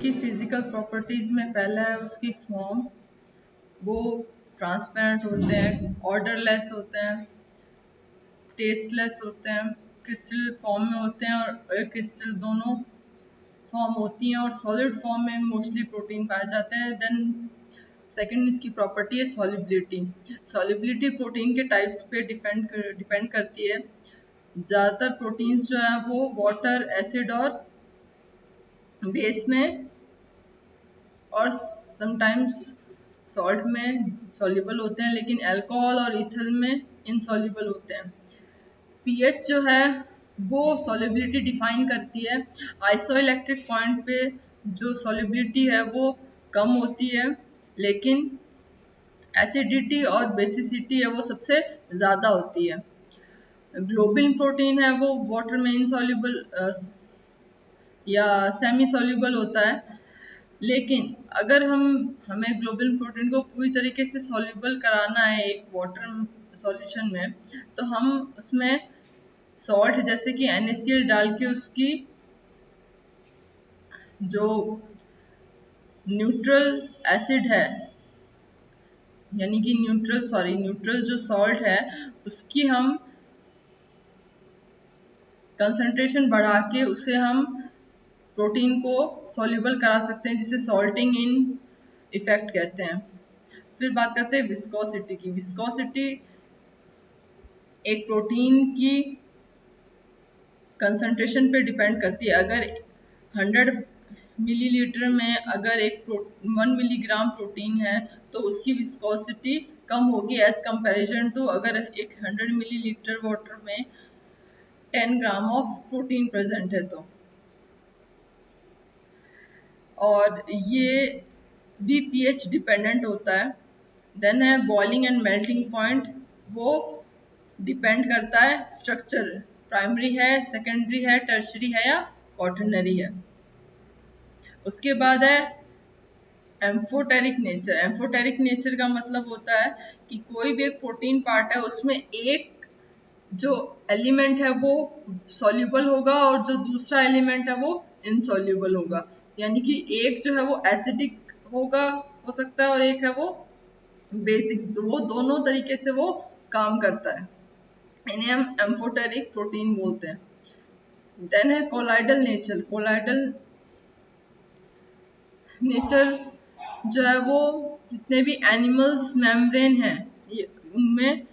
उसकी physical properties में पहला है उसकी फॉर्म, वो ट्रांसपेरेंट होते हैं, ऑर्डरलेस होते हैं, टेस्टलेस होते हैं, क्रिस्टल फॉर्म में होते हैं और क्रिस्टल दोनों फॉर्म होती हैं और सॉलिड फॉर्म में मोस्टली प्रोटीन पाए जाते हैं। देन सेकंड इसकी प्रॉपर्टी है सॉलिबिलिटी। सॉलिबिलिटी प्रोटीन के टाइप्स पे डिपेंड करती है। ज़्यादातर प्रोटीन्स जो है वो वाटर, एसिड और बेस में और समटाइम्स सॉल्ट में सॉल्युबल होते हैं, लेकिन अल्कोहल और इथल में इनसॉल्युबल होते हैं। पीएच जो है वो सॉल्युबिलिटी डिफाइन करती है। आइसोइलेक्ट्रिक पॉइंट पे जो सॉल्युबिलिटी है वो कम होती है, लेकिन एसिडिटी और बेसिसिटी है वो सबसे ज़्यादा होती है। ग्लोबिन प्रोटीन है वो वाटर में इनसॉल्युबल या सेमी सॉल्युबल होता है, लेकिन अगर हमें ग्लोबिन प्रोटीन को पूरी तरीके से सॉल्युबल कराना है एक वाटर सॉल्यूशन में, तो हम उसमें सॉल्ट जैसे कि NaCl डाल के उसकी जो न्यूट्रल एसिड है, यानी कि न्यूट्रल जो सॉल्ट है उसकी हम कंसंट्रेशन बढ़ा के उसे हम प्रोटीन को सॉल्युबल करा सकते हैं, जिसे सॉल्टिंग इन इफेक्ट कहते हैं। फिर बात करते हैं विस्कोसिटी की। विस्कोसिटी एक प्रोटीन की कंसंट्रेशन पे डिपेंड करती है। अगर 100 मिलीलीटर में अगर 1 मिलीग्राम प्रोटीन है तो उसकी विस्कोसिटी कम होगी एज कंपैरिजन टू अगर एक 100 मिलीलीटर वाटर में 10 ग्राम ऑफ प्रोटीन प्रेजेंट है तो। और ये भी पीएच डिपेंडेंट होता है। देन है बॉइलिंग एंड मेल्टिंग पॉइंट, वो डिपेंड करता है स्ट्रक्चर, प्राइमरी है, सेकेंडरी है, टर्शरी है या क्वाटरनरी है। उसके बाद है एम्फोटेरिक नेचर। एम्फोटेरिक नेचर का मतलब होता है कि कोई भी एक प्रोटीन पार्ट है उसमें एक जो एलिमेंट है वो सॉल्युबल होगा और जो दूसरा एलिमेंट है वो इनसॉल्युबल होगा। यानी कि एक जो है वो एसिडिक होगा, हो सकता है, और एक है वो बेसिक। वो दोनों तरीके से वो काम करता है, इन्हें हम एम्फोटेरिक प्रोटीन बोलते हैं। देन है कोलाइडल नेचर। कोलाइडल नेचर जो है वो जितने भी एनिमल्स मेम्ब्रेन हैं उनमें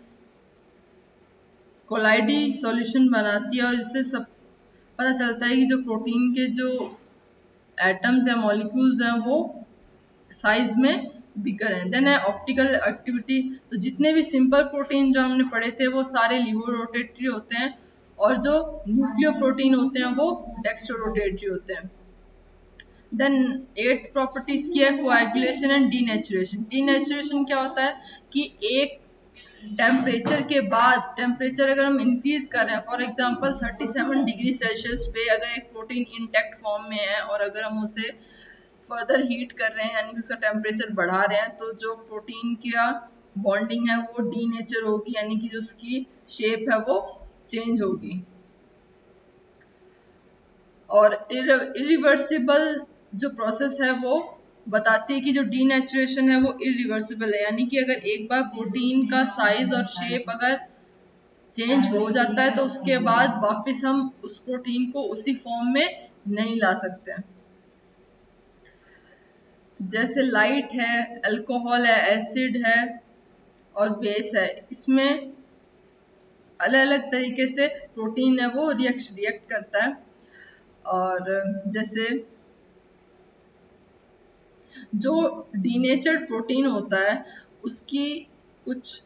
कोलाइडी सॉल्यूशन बनाती है और इससे सब पता चलता है कि जो प्रोटीन के जो एटम्स या मॉलिक्यूल्स हैं वो साइज में बिगर हैं। देन है ऑप्टिकल एक्टिविटी। तो जितने भी सिंपल प्रोटीन जो हमने पढ़े थे वो सारे लिवो रोटेटरी होते हैं और जो न्यूक्लियो प्रोटीन होते हैं वो डेक्स्ट्रो रोटेटरी होते हैं। देन एट्थ प्रॉपर्टी इसकी है कोएगुलेशन एंड डीनेचुरेशन। डीनेचुरेशन क्या होता है कि एक टेम्परेचर के बाद, टेम्परेचर अगर हम इंक्रीज कर रहे हैं, फॉर एग्जांपल 37 डिग्री सेल्सियस पे अगर एक प्रोटीन इंटैक्ट फॉर्म में है और अगर हम उसे फर्दर हीट कर रहे हैं यानी कि उसका टेम्परेचर बढ़ा रहे हैं, तो जो प्रोटीन का बॉन्डिंग है वो डीनेचर होगी, यानी कि जो उसकी शेप है वो चेंज होगी। और इरिवर्सिबल जो प्रोसेस है वो बताती है कि जो डीनेचुरेशन है वो इरिवर्सिबल है, यानी कि अगर एक बार प्रोटीन का साइज और शेप अगर चेंज हो जाता है तो उसके बाद वापस हम उस प्रोटीन को उसी फॉर्म में नहीं ला सकते। जैसे लाइट है, अल्कोहल है, एसिड है और बेस है, इसमें अलग अलग तरीके से प्रोटीन है वो रिएक्ट करता है। और जैसे जो डीनेचर्ड प्रोटीन होता है उसकी कुछ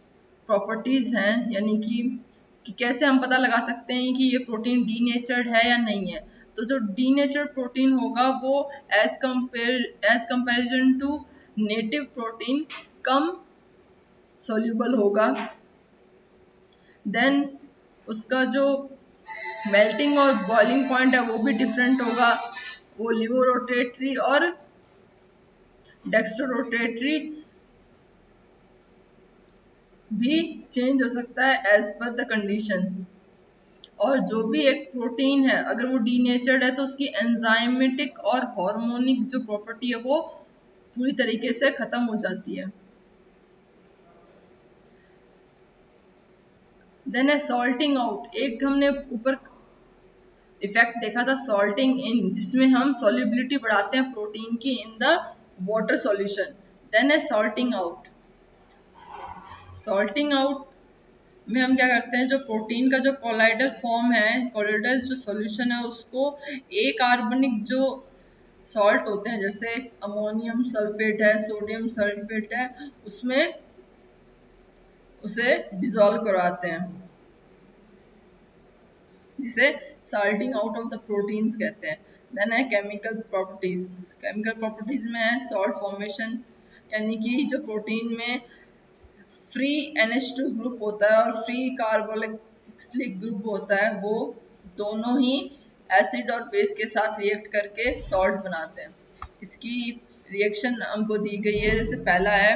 प्रॉपर्टीज हैं, यानी कि कैसे हम पता लगा सकते हैं कि ये प्रोटीन डीनेचर्ड है या नहीं है। तो जो डीनेचर्ड प्रोटीन होगा वो as comparison to native protein कम सोल्यूबल होगा। देन उसका जो मेल्टिंग और बॉइलिंग पॉइंट है वो भी डिफरेंट होगा, वो लिवो रोटेटरी और डेक्स्ट्रो रोटेटरी भी चेंज हो सकता है एज पर द कंडीशन। और जो भी एक प्रोटीन है अगर वो डीनेचर्ड है तो उसकी एंजाइमेटिक और हार्मोनिक जो प्रॉपर्टी है वो पूरी तरीके से खत्म हो जाती है। देन है सॉल्टिंग आउट। एक हमने ऊपर इफेक्ट देखा था सॉल्टिंग इन, जिसमें हम सॉल्युबिलिटी बढ़ाते हैं प्रोटीन की in the water solution. Then है सॉल्टिंग आउट। सॉल्टिंग आउट में हम क्या करते हैं, जो प्रोटीन का जो कोलाइडल फॉर्म है, कोलाइडल जो सॉल्यूशन है उसको कार्बनिक जो सॉल्ट होते हैं जैसे अमोनियम सल्फेट है, सोडियम सल्फेट है, उसमें उसे डिसॉल्व करवाते हैं, जिसे salting out of the proteins कहते हैं। देन है केमिकल प्रॉपर्टीज। केमिकल प्रॉपर्टीज में है सॉल्ट फॉर्मेशन, यानी कि जो प्रोटीन में फ्री NH2 ग्रुप होता है और फ्री कार्बोक्सिलिक ग्रुप होता है, वो दोनों ही एसिड और बेस के साथ रिएक्ट करके सॉल्ट बनाते हैं। इसकी रिएक्शन हमको दी गई है, जैसे पहला है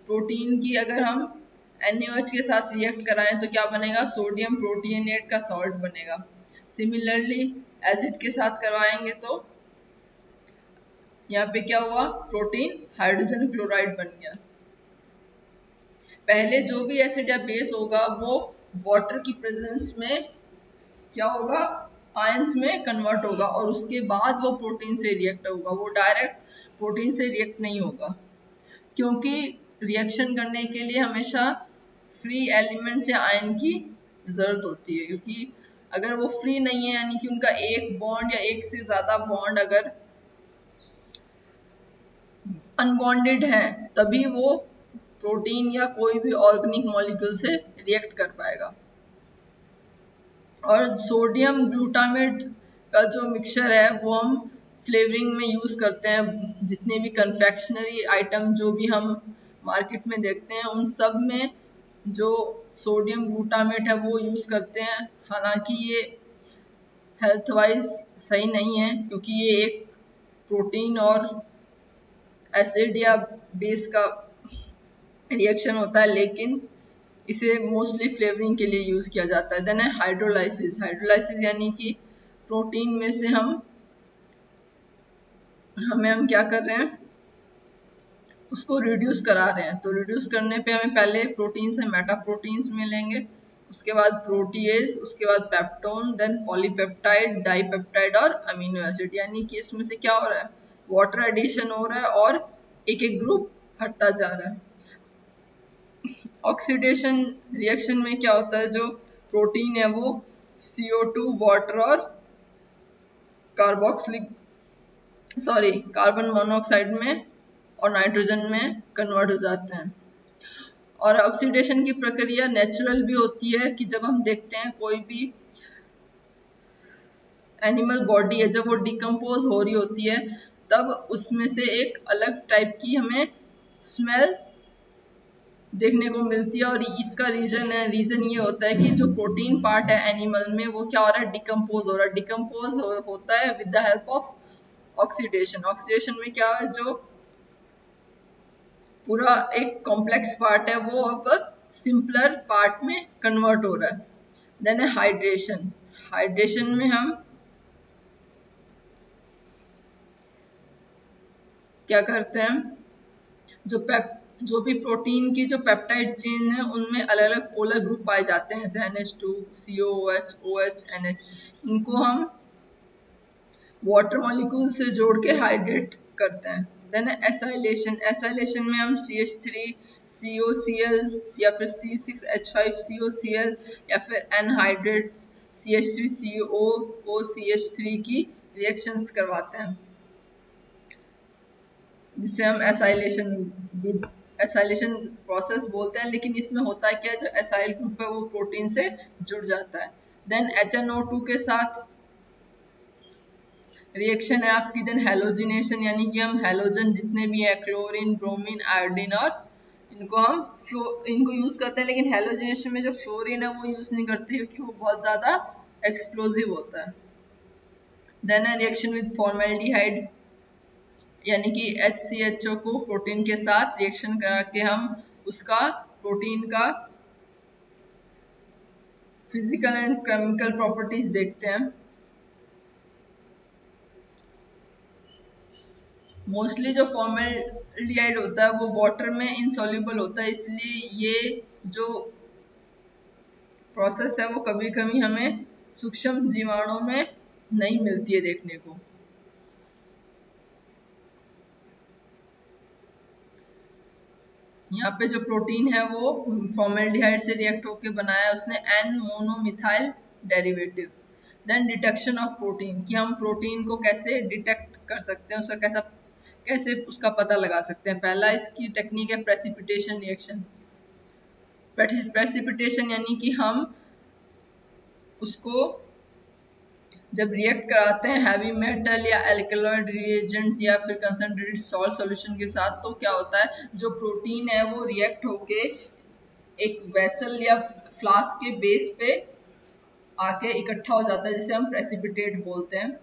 प्रोटीन की अगर हम NaOH के साथ रिएक्ट कराएं तो क्या बनेगा, सोडियम प्रोटीनेट का सॉल्ट बनेगा। सिमिलरली एसिड के साथ करवाएंगे तो यहाँ पे क्या हुआ, प्रोटीन हाइड्रोजन क्लोराइड बन गया। पहले जो भी एसिड या बेस होगा वो वाटर की प्रेजेंस में क्या होगा, आयंस में कन्वर्ट होगा और उसके बाद वो प्रोटीन से रिएक्ट होगा। वो डायरेक्ट प्रोटीन से रिएक्ट नहीं होगा, क्योंकि रिएक्शन करने के लिए हमेशा फ्री एलिमेंट्स या आयन की जरूरत होती है, क्योंकि अगर वो फ्री नहीं है यानी कि उनका एक बॉन्ड या एक से ज्यादा बॉन्ड अगर अनबॉन्डेड है तभी वो प्रोटीन या कोई भी ऑर्गेनिक मॉलिक्यूल से रिएक्ट कर पाएगा। और सोडियम ग्लूटामेट का जो मिक्सचर है वो हम फ्लेवरिंग में यूज करते हैं। जितने भी कन्फेक्शनरी आइटम जो भी हम मार्केट में देखते हैं उन सब में जो सोडियम ग्लूटामेट है वो यूज करते हैं। हालांकि ये हेल्थ वाइज सही नहीं है, क्योंकि ये एक प्रोटीन और एसिड या बेस का रिएक्शन होता है, लेकिन इसे मोस्टली फ्लेवरिंग के लिए यूज किया जाता है। देन है हाइड्रोलाइसिस। हाइड्रोलाइसिस यानी कि प्रोटीन में से हम क्या कर रहे हैं, उसको रिड्यूस करा रहे हैं। तो रिड्यूस करने पे हमें पहले प्रोटीन से मेटा प्रोटीन्स मिलेंगे, उसके बाद प्रोटीएज, उसके बाद पेप्टोन, देन पॉलीपेप्टाइड, डाइपेप्टाइड और अमीनो एसिड। यानी कि इसमें से क्या हो रहा है, वाटर एडिशन हो रहा है और एक एक ग्रुप हटता जा रहा है। ऑक्सीडेशन रिएक्शन में क्या होता है, जो प्रोटीन है वो CO2 वाटर और कार्बन मोनोऑक्साइड में और नाइट्रोजन में कन्वर्ट हो जाते हैं। और ऑक्सीडेशन की प्रक्रिया नेचुरल भी होती है कि जब हम देखते हैं कोई भी एनिमल बॉडी है, जब वो डिकम्पोज हो रही होती है तब उसमें से एक अलग टाइप की हमें स्मेल देखने को मिलती है। और इसका रीजन ये होता है कि जो प्रोटीन पार्ट है एनिमल में वो क्या हो रहा है, डिकम्पोज हो रहा है। होता है with the help of oxidation. Oxidation में क्या है, जो पूरा एक कॉम्प्लेक्स पार्ट है वो अब सिंपलर पार्ट में कन्वर्ट हो रहा है। देन है हाइड्रेशन। हाइड्रेशन में हम क्या करते हैं, जो भी प्रोटीन की जो पेप्टाइड चेन है उनमें अलग अलग पोलर ग्रुप पाए जाते हैं, जैसे NH2, COOH, OH, NH। इनको हम वाटर मॉलिक्यूल से जोड़ के हाइड्रेट करते हैं। Then acylation. एसाइलेशन में हम CH3COCl या फिर C6H5COCl या फिर एनहाइड्रेट्स CH3COOCH3 की रिएक्शंस करवाते हैं, जिसे हम एसाइलेशन प्रोसेस बोलते हैं। लेकिन इसमें होता है क्या, जो एसाइल ग्रुप है वो प्रोटीन से जुड़ जाता है। देन HNO2 के साथ रिएक्शन है आपकी। देन हेलोजिनेशन, यानी कि हम हेलोजन जितने भी है क्लोरीन, ब्रोमीन, आयोडीन और इनको यूज करते हैं। लेकिन हेलोजिनेशन में जो फ्लोरीन है वो यूज नहीं करते क्योंकि वो बहुत ज्यादा एक्सप्लोजिव होता है। देन है रिएक्शन विद फॉर्मेल्डिहाइड, यानी कि HCHO को प्रोटीन के साथ रिएक्शन करा के हम उसका प्रोटीन का फिजिकल एंड केमिकल प्रॉपर्टीज देखते हैं। मोस्टली जो फॉर्मेल्डिहाइड होता है वो वाटर में इनसॉल्युबल होता है, इसलिए ये जो प्रोसेस है वो कभी कभी हमें सूक्ष्म जीवाणु में नहीं मिलती है देखने को। यहाँ पे जो प्रोटीन है वो फॉर्मेल्डिहाइड से रिएक्ट होकर बनाया है उसने an monomethyl derivative. Then detection of protein, कि हम प्रोटीन को कैसे डिटेक्ट कर सकते हैं, उसका कैसे उसका पता लगा सकते हैं। पहला इसकी टेक्निक है प्रेसिपिटेशन रिएक्शन। प्रेसिपिटेशन यानी कि हम उसको जब रिएक्ट कराते हैं हैवी मेटल या एल्कलॉइड रिएजेंट्स या फिर कंसंट्रेटेड सॉल्ट सॉल्यूशन के साथ, तो क्या होता है जो प्रोटीन है वो रिएक्ट होके एक वेसल या फ्लास्क के बेस पे आके इकट्ठा हो जाता है, जिसे हम प्रेसिपिटेट बोलते हैं।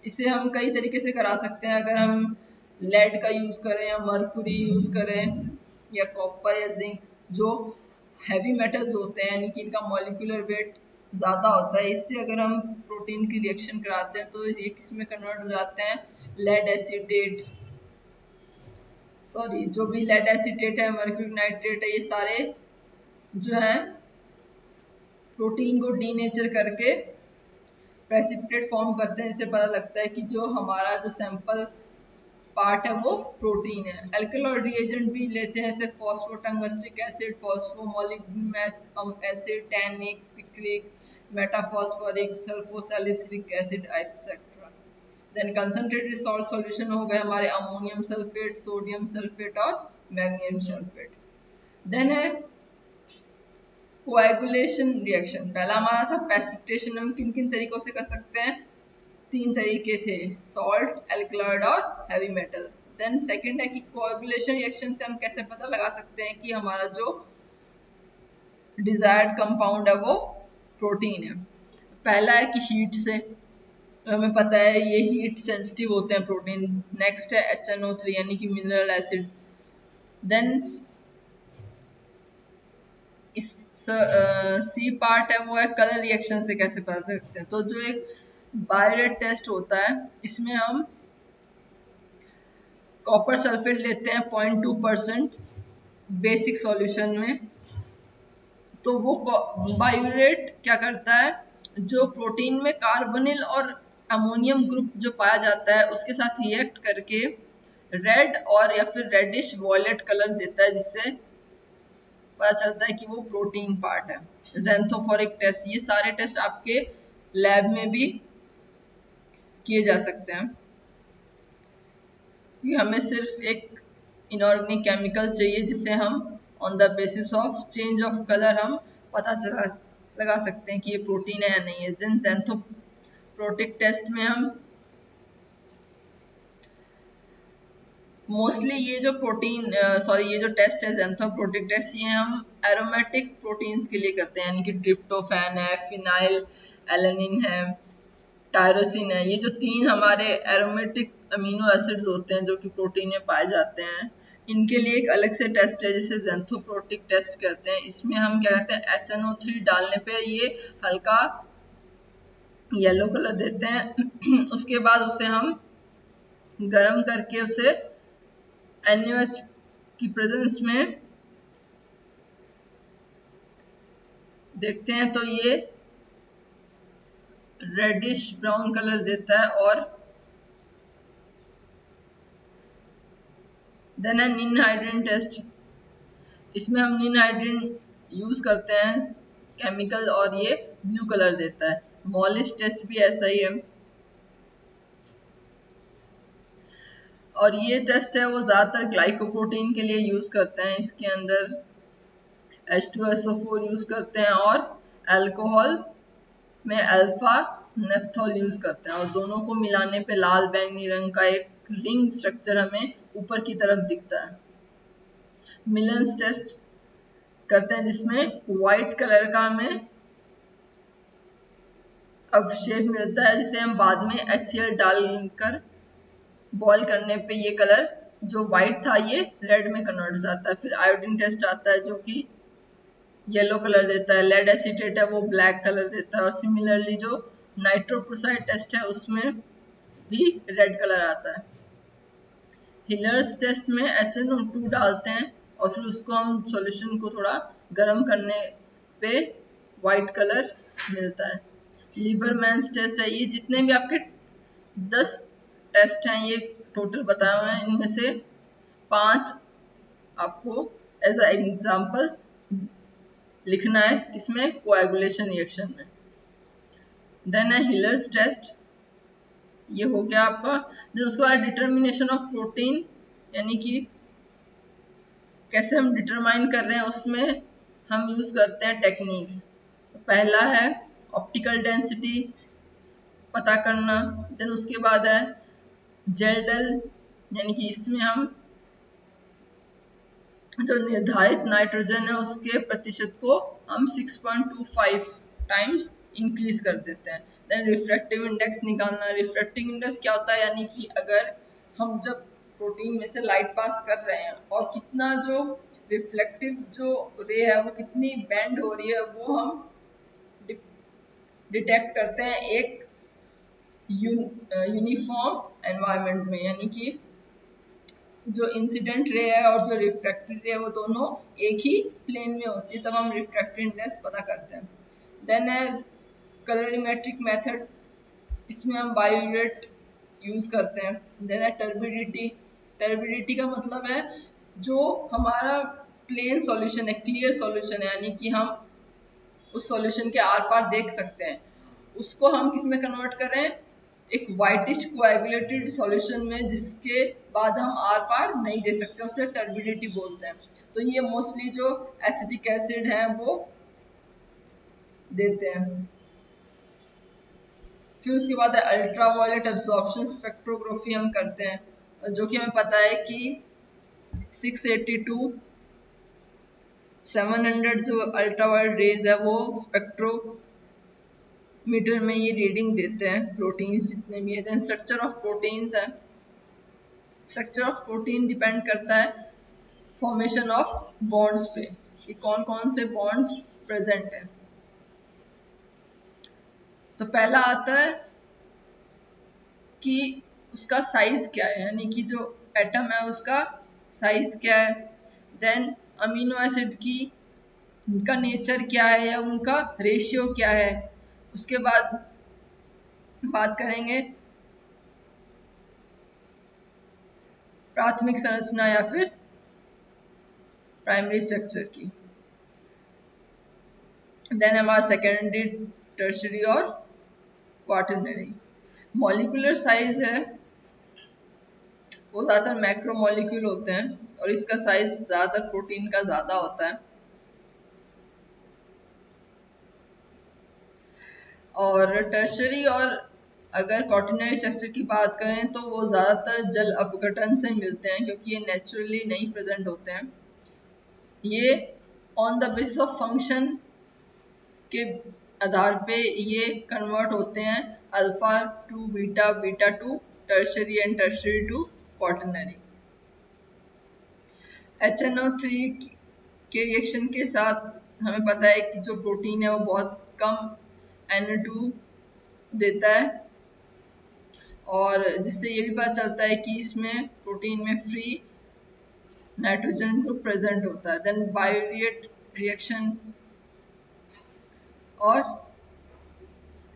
इसे हम कई तरीके से करा सकते हैं, अगर हम लेड का यूज करें या मर्कुरी यूज करें या कॉपर या जिंक, जो हैवी मेटल्स होते हैं यानी कि इनका मॉलिक्यूलर वेट ज़्यादा होता है। इससे अगर हम प्रोटीन की रिएक्शन कराते हैं तो ये किस में कन्वर्ट हो जाते हैं, लेड एसीटेट, सॉरी जो भी लेड एसीटेट है, मर्क्यूरी नाइट्रेट है, ये सारे जो है प्रोटीन को डीनेचर करके प्रेसिपिटेट फॉर्म करते हैं। इससे पता लगता है कि जो हमारा जो सैंपल पार्ट है वो प्रोटीन है। अल्कलॉइड रिएजेंट भी लेते हैं, जैसे phosphotungstic acid, phosphomolybdenum acid, tannic, picric, metaphosphoric, sulphosalicylic acid etcetera. Then concentrated salt solution हो गए हमारे अमोनियम सल्फेट, सोडियम सल्फेट और मैग्नीशियम सल्फेट। देन है कोएगुलेशन रिएक्शन। पहला हमारा था प्रेसिपिटेशन, हम किन किन तरीकों से कर सकते हैं, तीन तरीके थे, सॉल्ट, एल्कलॉइड और हैवी मेटल। देन सेकंड है कि कोएगुलेशन रिएक्शन से हम कैसे पता लगा सकते हैं कि हमारा जो डिजायर्ड कंपाउंड है वो प्रोटीन है। पहला है कि हीट से, हमें पता है ये हीट सेंसिटिव होते हैं प्रोटीन। नेक्स्ट है HNO3 यानी कि मिनरल एसिड। देन इस सी पार्ट है वो है कलर रिएक्शन से कैसे पता सकते हैं। तो जो एक बायोरेट टेस्ट होता है इसमें हम कॉपर सल्फेट लेते हैं 0.2% बेसिक सॉल्यूशन में। तो वो बायोरेट क्या करता है, जो प्रोटीन में कार्बोनिल और अमोनियम ग्रुप जो पाया जाता है उसके साथ रिएक्ट करके रेड और या फिर रेडिश वॉयलेट कलर देता है, जिससे पता चलता है कि वो प्रोटीन पार्ट है। ज़ेंथोफोरिक टेस्ट, ये सारे टेस्ट आपके लैब में भी किए जा सकते हैं। कि हमें सिर्फ एक इनऑर्गेनिक केमिकल चाहिए जिससे हम on the basis of change of colour हम पता लगा सकते हैं कि ये प्रोटीन है या नहीं है। देन ज़ेंथोप्रोटिक टेस्ट में हम मोस्टली ये जो प्रोटीन ये जो टेस्ट है ज़ेंथोप्रोटिक टेस्ट, ये हम एरोमेटिक प्रोटीन्स के लिए करते हैं, यानी कि ट्रिप्टोफैन है, फिनाइल एलेनिन है, टायरोसिन है। ये जो तीन हमारे एरोमेटिक अमीनो एसिड्स होते हैं जो कि प्रोटीन में पाए जाते हैं, इनके लिए एक अलग से टेस्ट है जिसे ज़ेंथोप्रोटिक टेस्ट कहते हैं। इसमें हम क्या कहते हैं, HNO3 डालने पे ये हल्का येलो कलर देते हैं उसके बाद उसे हम गर्म करके उसे NaOH की प्रेजेंस में देखते हैं तो ये रेडिश ब्राउन कलर देता है। और देन है निनहाइड्रीन टेस्ट। इसमें हम निनहाइड्रीन यूज करते हैं केमिकल और ये ब्लू कलर देता है। मॉलिश टेस्ट भी ऐसा ही है। और ये टेस्ट है वो ज़्यादातर ग्लाइकोप्रोटीन के लिए यूज़ करते हैं। इसके अंदर H2SO4 यूज़ करते हैं और अल्कोहल में अल्फा नेफ्थॉल यूज़ करते हैं, और दोनों को मिलाने पे लाल बैंगनी रंग का एक रिंग स्ट्रक्चर हमें ऊपर की तरफ दिखता है। मिलन्स टेस्ट करते हैं जिसमें व्हाइट कलर का हमें अब शेप मिलता है, जिसे हम बाद में HCl डालकर बॉईल करने पे ये कलर जो व्हाइट था ये रेड में कन्वर्ट हो जाता है। फिर आयोडीन टेस्ट आता है जो कि येलो कलर देता है, लेड एसीटेट है वो ब्लैक कलर देता है, और सिमिलरली जो नाइट्रोप्रोसाइड टेस्ट है उसमें भी रेड कलर आता है। हिलर्स टेस्ट में HNO2 डालते हैं और फिर उसको हम सॉल्यूशन को थोड़ा गर्म करने पे वाइट कलर मिलता है। लीबरमैन्स टेस्ट है, ये जितने भी आपके 10 टेस्ट हैं ये टोटल बताए हुए हैं, इनमें से 5 आपको एज अ एग्जाम्पल लिखना है किसमें, कोएगुलेशन रिएक्शन में। देन है हिलर्स टेस्ट, ये हो गया आपका। देन उसके बाद डिटर्मिनेशन ऑफ प्रोटीन, यानी कि कैसे हम डिटरमाइन कर रहे हैं, उसमें हम यूज करते हैं टेक्निक्स। पहला है ऑप्टिकल डेंसिटी पता करना। देन उसके बाद है जेल्डल, यानी कि इसमें हम जो निर्धारित नाइट्रोजन है उसके प्रतिशत को हम 6.25 टाइम्स इंक्रीज कर देते हैं। देन रिफ्रैक्टिव इंडेक्स निकालना। रिफ्रैक्टिव इंडेक्स क्या होता है, यानी कि अगर हम जब प्रोटीन में से लाइट पास कर रहे हैं और कितना जो रिफ्लेक्टिव जो रे है वो कितनी बेंड हो रही है वो हम डिटेक्ट करते हैं एक यूनिफॉर्म एनवायरनमेंट में, यानी कि जो इंसिडेंट रे है और जो रिफ्रैक्टेड रे है वो दोनों एक ही प्लेन में होती है, तब हम रिफ्रैक्टिव इंडेक्स पता करते हैं। देन है कलरीमेट्रिक मेथड, इसमें हम बायोरेट यूज करते हैं। देन है टर्बिडिटी। टर्बिडिटी का मतलब है जो हमारा प्लेन सॉल्यूशन है, क्लियर सॉल्यूशन है, यानी कि हम उस सॉल्यूशन के आर पार देख सकते हैं, उसको हम किस में कन्वर्ट करें, एक वाइटिश कोएगुलेटेड सॉल्यूशन में, जिसके बाद हम आर पार नहीं दे सकते, उसे टर्बिडिटी बोलते हैं। तो ये मोस्टली जो एसिटिक एसिड है वो देते हैं। फिर उसके बाद अल्ट्रावायलेट एब्जॉर्प्शन स्पेक्ट्रोग्राफी हम करते हैं, जो कि हमें पता है कि 682 700 जो अल्ट्रावायलेट रेज है वो स्पेक्ट्रोमीटर में ये रीडिंग देते हैं प्रोटीन्स जितने भी है। देन स्ट्रक्चर ऑफ प्रोटीन्स है। स्ट्रक्चर ऑफ प्रोटीन डिपेंड करता है फॉर्मेशन ऑफ बॉन्ड्स पे, कि कौन कौन से बॉन्ड्स प्रेजेंट है। तो पहला आता है कि उसका साइज क्या है, यानी कि जो एटम है उसका साइज क्या है। देन अमीनो एसिड की उनका नेचर क्या है या उनका रेशियो क्या है। उसके बाद बात करेंगे प्राथमिक संरचना या फिर प्राइमरी स्ट्रक्चर की। देन हमारा सेकेंडरी, टर्शरी और क्वाटरनरी। मॉलिक्यूलर साइज है वो ज़्यादातर मैक्रो मॉलिक्यूल होते हैं और इसका साइज ज़्यादातर प्रोटीन का ज़्यादा होता है। और टर्शरी और अगर क्वाटरनरी स्ट्रक्चर की बात करें तो वो ज़्यादातर जल अपघटन से मिलते हैं, क्योंकि ये नेचुरली नहीं प्रेजेंट होते हैं। ये on the basis of function के आधार पे ये कन्वर्ट होते हैं alpha to beta, beta to tertiary and tertiary to quaternary. HNO3 के रिएक्शन के साथ हमें पता है कि जो प्रोटीन है वो बहुत कम NO2 देता है, और जिससे ये भी पता चलता है कि इसमें प्रोटीन में फ्री नाइट्रोजन ग्रुप प्रेजेंट होता है। देन बायोरिएट रिएक्शन और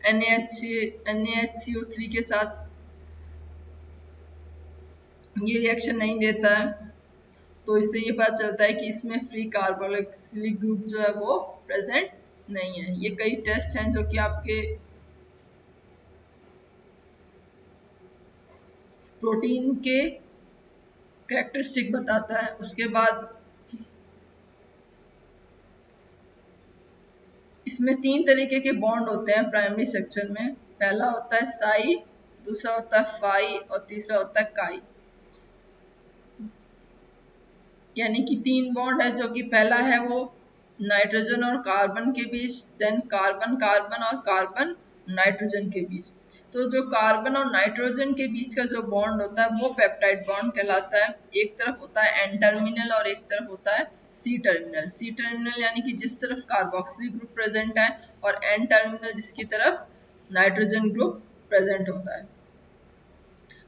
NaHCO3 के साथ ये रिएक्शन नहीं देता है, तो इससे ये पता चलता है कि इसमें फ्री कार्बोक्सिलिक ग्रुप जो है वो प्रेजेंट नहीं है। ये कई टेस्ट हैं जो कि आपके प्रोटीन के कैरेक्टरिस्टिक बताता है। उसके बाद इसमें 3 तरीके के बॉन्ड होते हैं प्राइमरी स्ट्रक्चर में। पहला होता है साई, दूसरा होता है फाई और तीसरा होता है काई। यानी कि 3 बॉन्ड है, जो कि पहला है वो नाइट्रोजन और कार्बन के बीच, देन कार्बन कार्बन और कार्बन नाइट्रोजन के बीच। तो जो कार्बन और नाइट्रोजन के बीच का जो बॉन्ड होता है वो पेप्टाइड बॉन्ड कहलाता है। एक तरफ होता है एन टर्मिनल और एक तरफ होता है सी टर्मिनल। सी टर्मिनल यानी कि जिस तरफ कार्बोक्सिलिक ग्रुप प्रेजेंट है, और एन टर्मिनल जिसकी तरफ नाइट्रोजन ग्रुप प्रेजेंट होता है।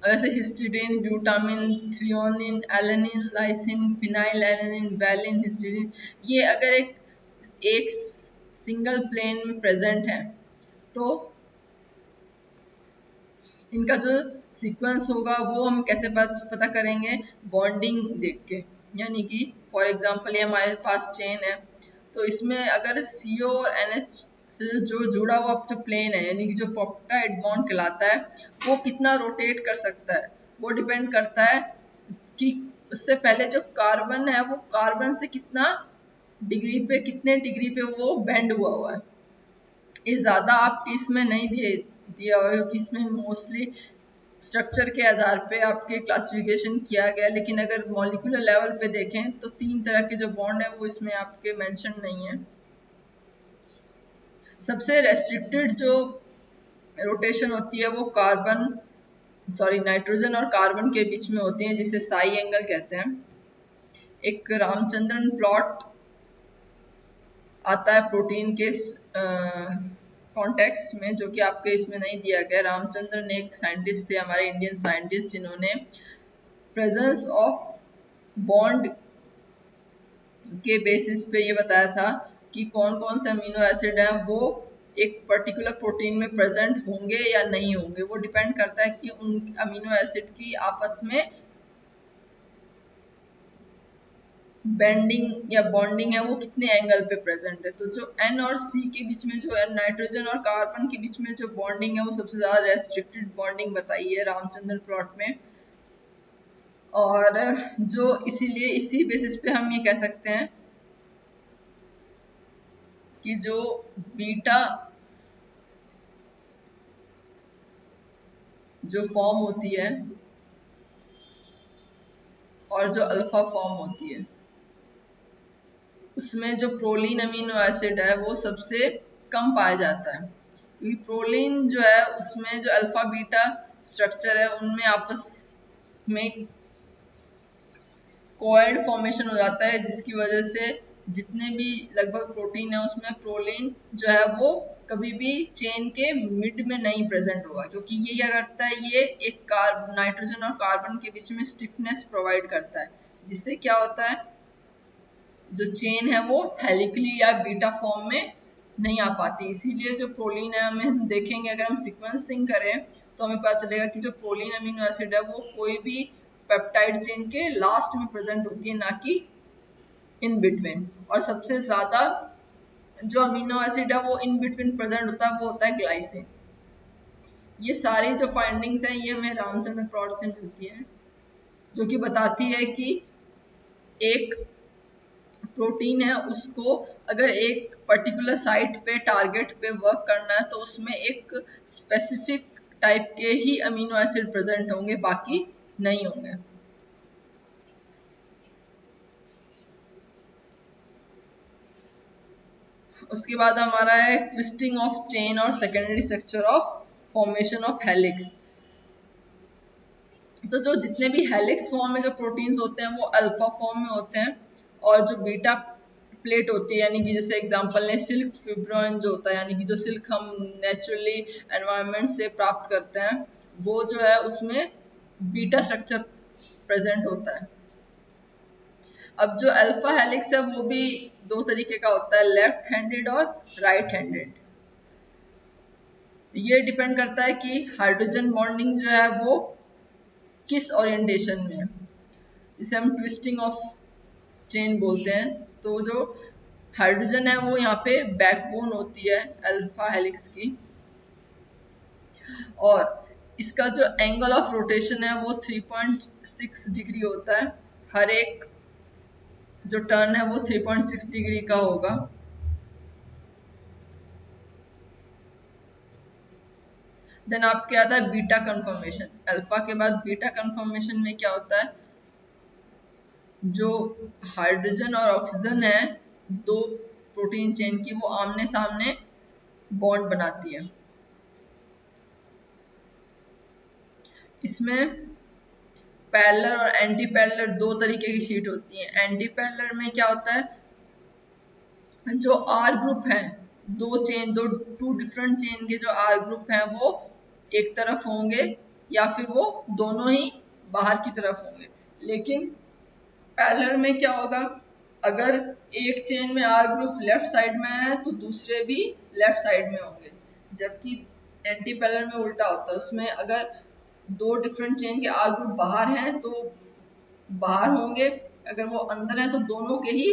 जैसे histidine, glutamine, threonine, alanine, lysine, phenyl alanine, valine, histidine, ये अगर एक सिंगल प्लेन में प्रेजेंट है तो इनका जो सीक्वेंस होगा वो हम कैसे पता करेंगे? बॉन्डिंग देख के। यानी कि फॉर एग्जांपल ये हमारे पास चेन है, तो इसमें अगर CO और NH से जो जुड़ा हुआ जो प्लेन है, यानी कि जो पेप्टाइड बॉन्ड कहलाता है, वो कितना रोटेट कर सकता है, वो डिपेंड करता है कि उससे पहले जो कार्बन है वो कार्बन से कितना डिग्री पे, कितने डिग्री पे वो बेंड हुआ है। ये ज़्यादा आपके इसमें नहीं दिया हुआ है, क्योंकि इसमें मोस्टली स्ट्रक्चर के आधार पे आपके क्लासिफिकेशन किया गया। लेकिन अगर मॉलिक्यूलर लेवल पे देखें तो 3 तरह के जो बॉन्ड है वो इसमें आपके मेंशन नहीं है। सबसे रेस्ट्रिक्टेड जो रोटेशन होती है वो नाइट्रोजन और कार्बन के बीच में होती है, जिसे साई एंगल कहते हैं। एक रामचंद्रन प्लॉट आता है प्रोटीन के कॉन्टेक्स्ट में, जो कि आपके इसमें नहीं दिया गया। रामचंद्रन एक साइंटिस्ट थे, हमारे इंडियन साइंटिस्ट, जिन्होंने प्रेजेंस ऑफ बॉन्ड के बेसिस पे ये बताया था कि कौन कौन से अमीनो एसिड हैं वो एक पर्टिकुलर प्रोटीन में प्रेजेंट होंगे या नहीं होंगे। वो डिपेंड करता है कि उन अमीनो एसिड की आपस में बेंडिंग या बॉन्डिंग है वो कितने एंगल पे प्रेजेंट है। तो जो N और C के बीच में, जो नाइट्रोजन और कार्बन के बीच में जो बॉन्डिंग है वो सबसे ज्यादा रेस्ट्रिक्टेड बॉन्डिंग बताई है रामचंद्रन प्लॉट में। और जो इसीलिए इसी बेसिस पे हम ये कह सकते हैं कि जो बीटा जो फॉर्म होती है और जो अल्फा फॉर्म होती है, उसमें जो प्रोलीन अमीनो एसिड है वो सबसे कम पाया जाता है। क्योंकि प्रोलीन जो है उसमें जो अल्फा बीटा स्ट्रक्चर है उनमें आपस में कोएल्ड फॉर्मेशन हो जाता है, जिसकी वजह से जितने भी लगभग प्रोटीन है उसमें प्रोलीन जो है वो कभी भी चेन के मिड में नहीं प्रेजेंट होगा। क्योंकि ये क्या करता है, ये एक नाइट्रोजन और कार्बन के बीच में स्टिफनेस प्रोवाइड करता है, जिससे क्या होता है, जो चेन है वो हेलिकली या बीटा फॉर्म में नहीं आ पाती। इसीलिए जो प्रोलीन है, हमें देखेंगे अगर हम सीक्वेंसिंग करें तो हमें पता चलेगा कि जो प्रोलीन अमीनो एसिड है वो कोई भी पेप्टाइड चेन के लास्ट में प्रेजेंट होती है, ना कि इन बिटवीन। और सबसे ज्यादा जो अमीनो एसिड है वो इन बिटवीन प्रेजेंट होता है, वो होता है ग्लाइसिन। ये सारी जो फाइंडिंग्स हैं ये हमें रामचंद्र प्लॉट से मिलती है, जो कि बताती है कि एक प्रोटीन है उसको अगर एक पर्टिकुलर साइट पे टारगेट पे वर्क करना है तो उसमें एक स्पेसिफिक टाइप के ही अमीनो एसिड प्रेजेंट होंगे, बाकी नहीं होंगे। उसके बाद हमारा है ट्विस्टिंग ऑफ चेन और secondary structure of formation of helix. तो जो जितने भी हेलिक्स फॉर्म में जो प्रोटीन्स होते हैं वो अल्फा फॉर्म में होते हैं, और जो बीटा प्लेट होती है, यानी कि जैसे एग्जांपल ने सिल्क फिब्रोइन जो होता है, यानी कि जो सिल्क हम नेचुरली एनवायरनमेंट से प्राप्त करते हैं, वो जो है उसमें बीटा स्ट्रक्चर प्रेजेंट होता है। अब जो अल्फा हेलिक्स है वो भी दो तरीके का होता है, लेफ्ट हैंडेड और राइट हैंडेड। ये डिपेंड करता है कि हाइड्रोजन बॉन्डिंग जो है वो किस ओरिएंटेशन में है, इसे हम ट्विस्टिंग ऑफ चेन बोलते हैं। तो जो हाइड्रोजन है वो यहाँ पे बैकबोन होती है अल्फा हेलिक्स की, और इसका जो एंगल ऑफ रोटेशन है वो 3.6 डिग्री होता है। हर एक जो टर्न है वो 3.6 डिग्री का होगा। देन आपके आता है बीटा कन्फर्मेशन। अल्फा के बाद बीटा कन्फर्मेशन में क्या होता है, जो हाइड्रोजन और ऑक्सीजन है दो प्रोटीन चेन की, वो आमने सामने बॉन्ड बनाती है। इसमें पैरेलल और एंटी पैरेलल दो तरीके की शीट होती हैं। एंटी पैरेलल में क्या होता है, जो आर ग्रुप है, दो टू डिफरेंट चेन के जो आर ग्रुप हैं वो एक तरफ होंगे या फिर वो दोनों ही बाहर की तरफ होंगे। लेकिन पैरेलल में क्या होगा, अगर एक चेन में आर ग्रुप लेफ्ट साइड में है तो दूसरे भी लेफ्ट साइड में होंगे, जबकि एंटी पैरेलल में उल्टा होता है। उसमें अगर दो डिफरेंट चेन के आर ग्रुप बाहर हैं तो बाहर होंगे, अगर वो अंदर है तो दोनों के ही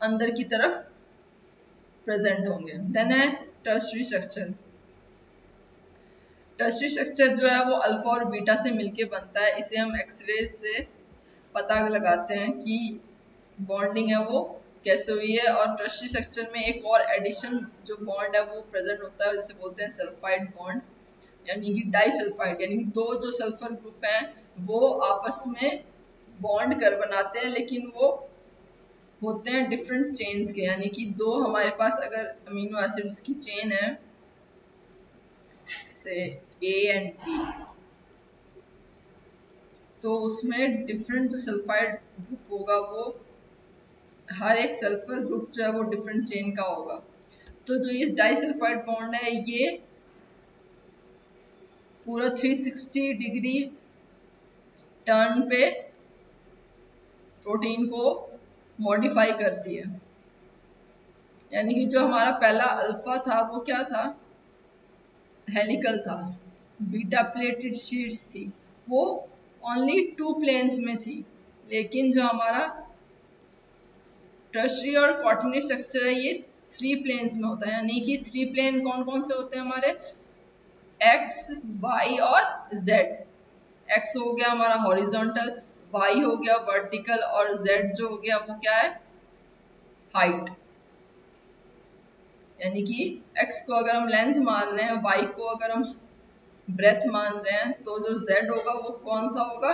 अंदर की तरफ प्रेजेंट होंगे। देन है टर्शरी स्ट्रक्चर। टर्शरी स्ट्रक्चर जो है वो अल्फा और बीटा से मिलके बनता है। इसे हम एक्सरे से पता लगाते हैं कि बॉन्डिंग है वो कैसे हुई है। और टर्शरी स्ट्रक्चर में एक और एडिशन जो बॉन्ड है वो प्रेजेंट होता है, जिसे बोलते हैं सल्फाइड बॉन्ड, यानी कि डाइसल्फाइड, यानी कि दो जो सल्फर ग्रुप हैं वो आपस में बॉन्ड कर बनाते हैं, लेकिन वो होते हैं डिफरेंट चेन्स के। यानी कि दो हमारे पास अगर अमीनो एसिड्स की चेन है, से ए एंड बी, तो उसमें डिफरेंट जो सल्फाइड ग्रुप होगा वो हर एक सल्फर ग्रुप जो है वो डिफरेंट चेन का होगा। तो जो ये डाइसल्फाइड बॉन्ड है ये पूरा 360 डिग्री टर्न पे प्रोटीन को मॉडिफाई करती है। यानी कि जो हमारा पहला अल्फा था वो क्या था, हेलिकल था, बीटा प्लेटेड शीट्स थी, वो ओनली 2 प्लेन्स में थी। लेकिन जो हमारा टर्शरी और क्वार्टरनरी स्ट्रक्चर है ये 3 प्लेन्स में होता है। यानी कि 3 प्लेन कौन कौन से होते हैं हमारे, एक्स, वाई और जेड। एक्स हो गया हमारा हॉरिजॉन्टल, वाई हो गया वर्टिकल और जेड जो हो गया वो क्या है, हाइट। यानी कि एक्स को अगर हम लेंथ मान रहे हैं, वाई को अगर हम ब्रेथ मान रहे हैं, तो जो जेड होगा वो कौन सा होगा,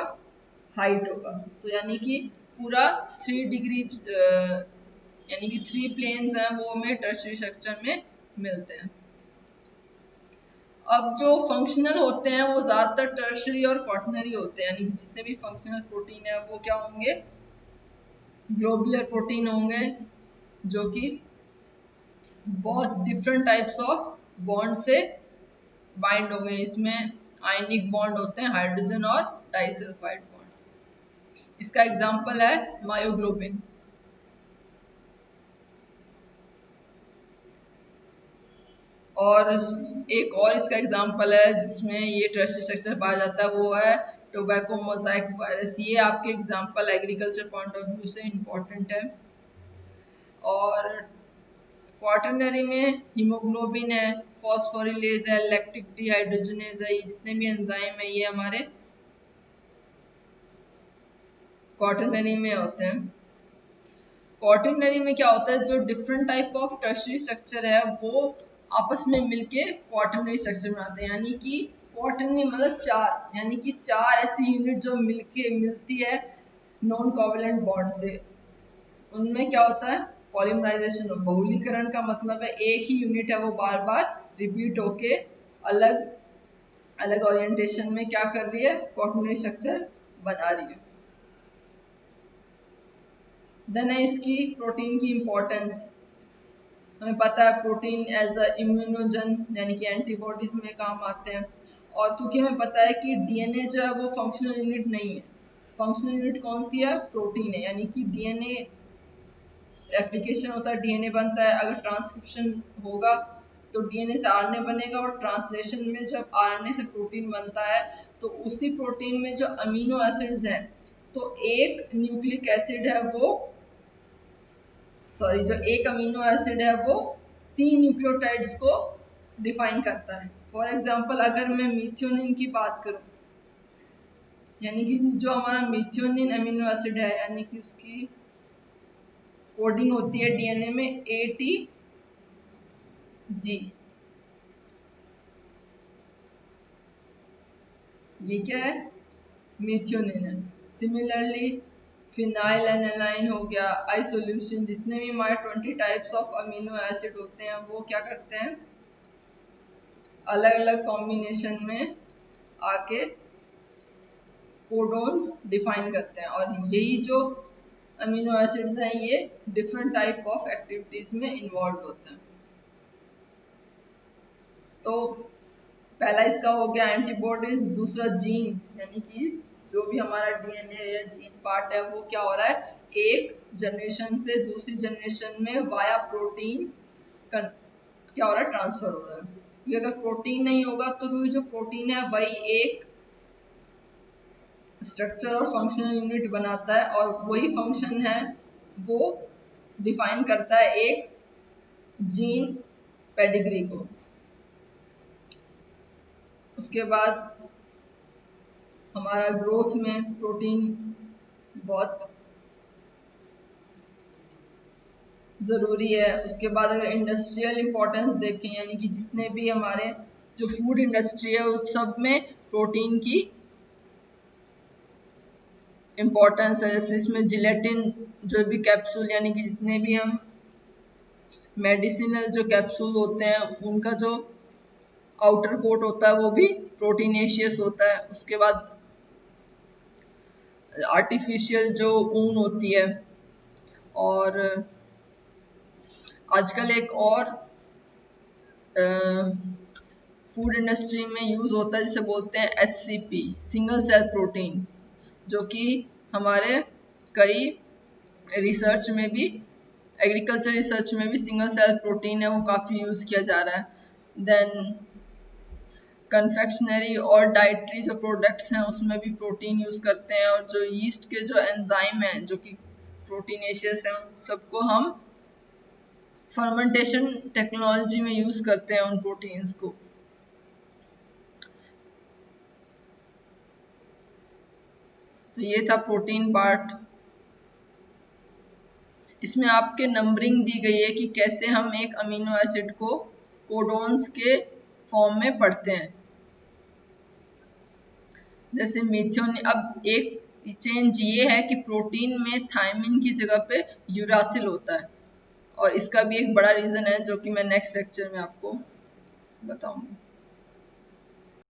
हाइट होगा। तो यानी कि पूरा 3 डिग्री यानी कि 3 प्लेन्स हैं वो हमें टर्शरी स्ट्रक्चर में मिलते हैं। अब जो फंक्शनल होते हैं वो ज्यादातर टर्शरी और क्वार्टनरी होते हैं। यानी कि जितने भी फंक्शनल प्रोटीन है वो क्या होंगे, ग्लोबुलर प्रोटीन होंगे, जो कि बहुत डिफरेंट टाइप्स ऑफ बॉन्ड से बाइंड हो गए। इसमें आयनिक बॉन्ड होते हैं, हाइड्रोजन और डाइसल्फाइड बॉन्ड। इसका एग्जांपल है मायोग्लोबिन। और एक और इसका एग्जांपल है जिसमें ये टर्शरी स्ट्रक्चर पाया जाता है, वो है टोबैको मोजाइक वायरस। ये आपके example agriculture point of view से इम्पोर्टेंट है। और क्वार्टरनरी में हीमोग्लोबिन है, फॉस्फोरिलेज है, लैक्टिक डिहाइड्रोजनेज है, ये जितने भी एंजाइम है ये हमारे क्वार्टरनरी में होते हैं। क्वार्टरनरी में क्या होता है, जो different type of tertiary structure है वो आपस में मिलके क्वार्टरनरी स्ट्रक्चर बनाते हैं। यानी कि क्वार्टरनरी मतलब चार, यानी कि चार ऐसी यूनिट जो मिलके मिलती है नॉन कोवलेंट बॉन्ड से। उनमें क्या होता है, पॉलीमराइजेशन, बहुलीकरण का मतलब है एक ही यूनिट है वो बार बार रिपीट होके अलग अलग ओरिएंटेशन में क्या कर रही है, क्वार्टरनरी स्ट्रक्चर बना रही है। देन है इसकी प्रोटीन की इम्पोर्टेंस। हमें पता है प्रोटीन एज अ इम्यूनोजन यानी कि एंटीबॉडीज में काम आते हैं। और क्योंकि हमें पता है कि डीएनए जो है वो फंक्शनल यूनिट नहीं है, फंक्शनल यूनिट कौन सी है, प्रोटीन है। यानी कि डीएनए रेप्लिकेशन होता है, डीएनए बनता है, अगर ट्रांसक्रिप्शन होगा तो डीएनए से आरएनए बनेगा, और ट्रांसलेशन में जब आरएनए से प्रोटीन बनता है तो उसी प्रोटीन में जो अमीनो एसिड्स हैं, तो एक न्यूक्लिक एसिड है वो जो एक अमीनो एसिड है वो 3 न्यूक्लियोटाइड्स को डिफाइन करता है। फॉर एग्जांपल अगर मैं मीथियोनिन की बात करूं, यानी कि जो हमारा मीथियोनिन अमीनो एसिड है, यानी कि उसकी कोडिंग होती है डीएनए में ATG, ये क्या है, मीथियोनिन है। सिमिलरली फिनाइल एनालाइन हो गया, आइसोल्यूसिन, जितने भी हमारे 20 टाइप्स ऑफ अमीनो एसिड होते हैं वो क्या करते हैं, अलग अलग कॉम्बिनेशन में आके कोडोन्स डिफाइन करते हैं। और यही जो अमीनो एसिड्स हैं ये डिफरेंट टाइप ऑफ एक्टिविटीज में इन्वॉल्व होते हैं। तो पहला इसका हो गया एंटीबॉडीज, दूसरा जीन, यानी कि जो भी हमारा डीएनए या जीन पार्ट है वो क्या हो रहा है, एक जनरेशन से दूसरी जनरेशन में वाया प्रोटीन क्या हो रहा है, ट्रांसफर हो रहा है। क्योंकि अगर प्रोटीन नहीं होगा तो भी जो प्रोटीन है वही एक स्ट्रक्चर और फंक्शनल यूनिट बनाता है, और वही फंक्शन है वो डिफाइन करता है एक जीन पेडिग्री को। उसके बाद हमारा ग्रोथ में प्रोटीन बहुत ज़रूरी है। उसके बाद अगर इंडस्ट्रियल इम्पोर्टेंस देखें, यानी कि जितने भी हमारे जो फूड इंडस्ट्री है उस सब में प्रोटीन की इम्पोर्टेंस है। जैसे इसमें जिलेटिन, जो भी कैप्सूल, यानी कि जितने भी हम मेडिसिनल जो कैप्सूल होते हैं उनका जो आउटर कोट होता है वो भी प्रोटीनेशियस होता है। उसके बाद आर्टिफिशियल जो ऊन होती है, और आजकल एक और फूड इंडस्ट्री में यूज़ होता है जिसे बोलते हैं SCP, सिंगल सेल प्रोटीन, जो कि हमारे कई रिसर्च में भी, एग्रीकल्चर रिसर्च में भी सिंगल सेल प्रोटीन है वो काफ़ी यूज़ किया जा रहा है। देन कन्फेक्शनरी और डाइटरी जो प्रोडक्ट्स हैं उसमें भी प्रोटीन यूज़ करते हैं, और जो यीस्ट के जो एंजाइम हैं जो कि प्रोटीनेशियस हैं उन सबको हम फर्मेंटेशन टेक्नोलॉजी में यूज़ करते हैं उन प्रोटीन्स को। तो ये था प्रोटीन पार्ट। इसमें आपके नंबरिंग दी गई है कि कैसे हम एक अमीनो एसिड को कोडोन्स के फॉर्म में पढ़ते हैं। जैसे मिथ्योनिन, अब एक चेंज ये है कि प्रोटीन में थायमिन की जगह पे यूरासिल होता है, और इसका भी एक बड़ा रीज़न है जो कि मैं नेक्स्ट लेक्चर में आपको बताऊंगी।